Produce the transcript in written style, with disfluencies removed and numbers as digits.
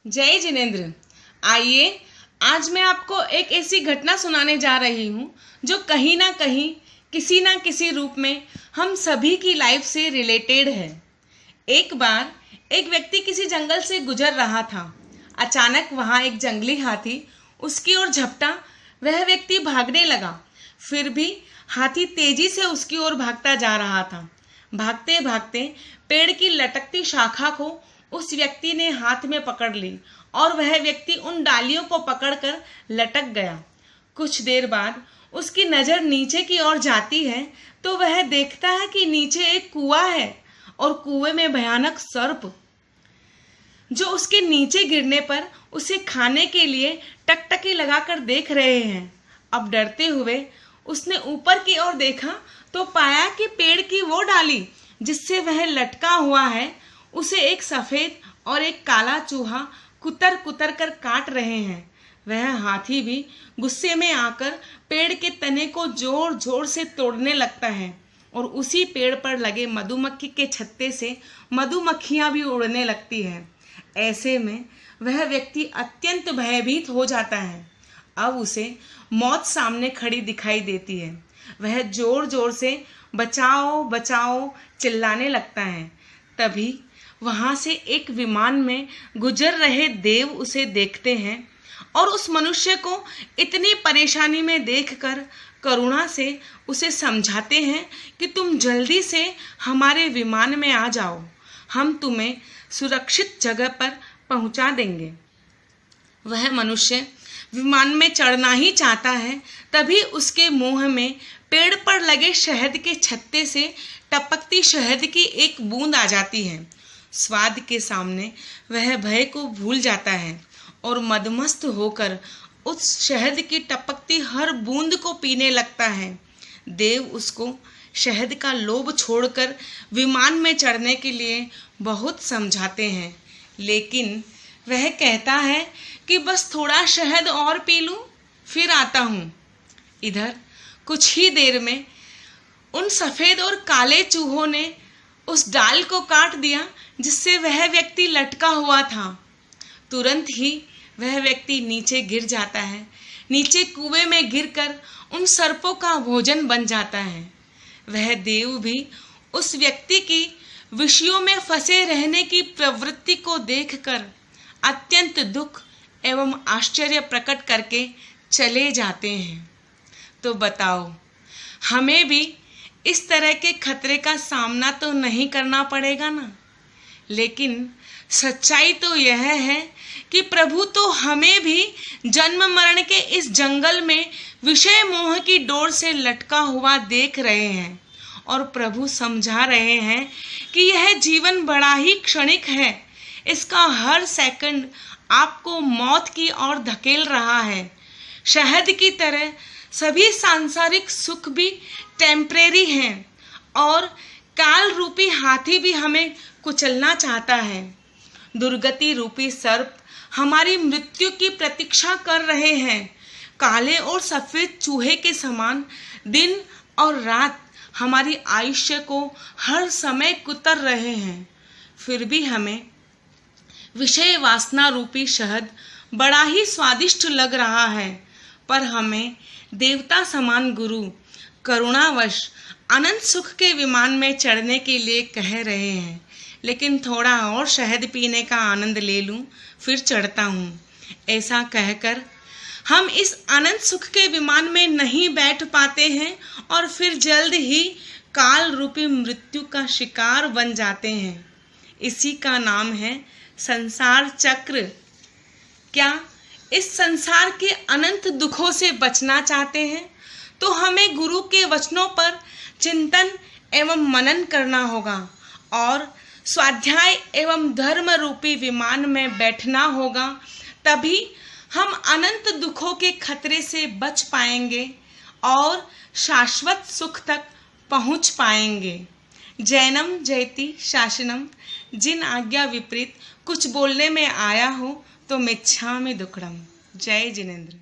जय जिनेंद्र। आइए आज मैं आपको एक ऐसी घटना सुनाने जा रही हूँ जो कहीं ना कहीं किसी ना किसी रूप में हम सभी की लाइफ से रिलेटेड है। एक बार एक व्यक्ति किसी जंगल से गुजर रहा था। अचानक वहाँ एक जंगली हाथी उसकी ओर झपटा। वह व्यक्ति भागने लगा, फिर भी हाथी तेजी से उसकी ओर भागता जा रहा था। भागते भागते पेड़ की लटकती शाखा को उस व्यक्ति ने हाथ में पकड़ ली और वह व्यक्ति उन डालियों को पकड़कर लटक गया। कुछ देर बाद उसकी नज़र नीचे की ओर जाती है तो वह देखता है कि नीचे एक कुआं है और कुएं में भयानक सर्प जो उसके नीचे गिरने पर उसे खाने के लिए टकटकी लगाकर देख रहे हैं। अब डरते हुए उसने ऊपर की ओर देखा तो पाया कि पेड़ की वो डाली जिससे वह लटका हुआ है उसे एक सफ़ेद और एक काला चूहा कुतर कुतर कर काट रहे हैं। वह हाथी भी गुस्से में आकर पेड़ के तने को जोर जोर से तोड़ने लगता है और उसी पेड़ पर लगे मधुमक्खी के छत्ते से मधुमक्खियां भी उड़ने लगती हैं। ऐसे में वह व्यक्ति अत्यंत भयभीत हो जाता है। अब उसे मौत सामने खड़ी दिखाई देती है। वह जोर जोर से बचाओ बचाओ चिल्लाने लगता है। तभी वहाँ से एक विमान में गुजर रहे देव उसे देखते हैं और उस मनुष्य को इतनी परेशानी में देखकर करुणा से उसे समझाते हैं कि तुम जल्दी से हमारे विमान में आ जाओ, हम तुम्हें सुरक्षित जगह पर पहुंचा देंगे। वह मनुष्य विमान में चढ़ना ही चाहता है, तभी उसके मुंह में पेड़ पर लगे शहद के छत्ते से टपकती शहद की एक बूंद आ जाती है। स्वाद के सामने वह भय को भूल जाता है और मदमस्त होकर उस शहद की टपकती हर बूंद को पीने लगता है। देव उसको शहद का लोभ छोड़कर विमान में चढ़ने के लिए बहुत समझाते हैं, लेकिन वह कहता है कि बस थोड़ा शहद और पी लूं, फिर आता हूँ। इधर कुछ ही देर में उन सफ़ेद और काले चूहों ने उस डाल को काट दिया जिससे वह व्यक्ति लटका हुआ था। तुरंत ही वह व्यक्ति नीचे गिर जाता है। नीचे कुएं में गिरकर उन सर्पों का भोजन बन जाता है। वह देव भी उस व्यक्ति की विषयों में फंसे रहने की प्रवृत्ति को देखकर अत्यंत दुख एवं आश्चर्य प्रकट करके चले जाते हैं। तो बताओ, हमें भी इस तरह के खतरे का सामना तो नहीं करना पड़ेगा ना। लेकिन सच्चाई तो यह है कि प्रभु तो हमें भी जन्म मरण के इस जंगल में विषय मोह की डोर से लटका हुआ देख रहे हैं और प्रभु समझा रहे हैं कि यह जीवन बड़ा ही क्षणिक है। इसका हर सेकंड आपको मौत की ओर धकेल रहा है। शहद की तरह सभी सांसारिक सुख भी टेम्परेरी हैं और काल रूपी हाथी भी हमें कुचलना चाहता है। दुर्गति रूपी सर्प हमारी मृत्यु की प्रतीक्षा कर रहे हैं। काले और सफ़ेद चूहे के समान दिन और रात हमारी आयुष्य को हर समय कुतर रहे हैं। फिर भी हमें विषय वासना रूपी शहद बड़ा ही स्वादिष्ट लग रहा है, पर हमें देवता समान गुरु करुणावश अनंत सुख के विमान में चढ़ने के लिए कह रहे हैं। लेकिन थोड़ा और शहद पीने का आनंद ले लूं, फिर चढ़ता हूँ। ऐसा कहकर हम इस अनंत सुख के विमान में नहीं बैठ पाते हैं और फिर जल्द ही काल रूपी मृत्यु का शिकार बन जाते हैं। इसी का नाम है संसार चक्र। क्या इस संसार के अनंत दुखों से बचना चाहते हैं तो हमें गुरु के वचनों पर चिंतन एवं मनन करना होगा और स्वाध्याय एवं धर्म रूपी विमान में बैठना होगा। तभी हम अनंत दुखों के खतरे से बच पाएंगे और शाश्वत सुख तक पहुंच पाएंगे। जैनम जयति शासनम। जिन आज्ञा विपरीत कुछ बोलने में आया हो तो मिच्छामि दुक्कडम। जय जिनेंद्र।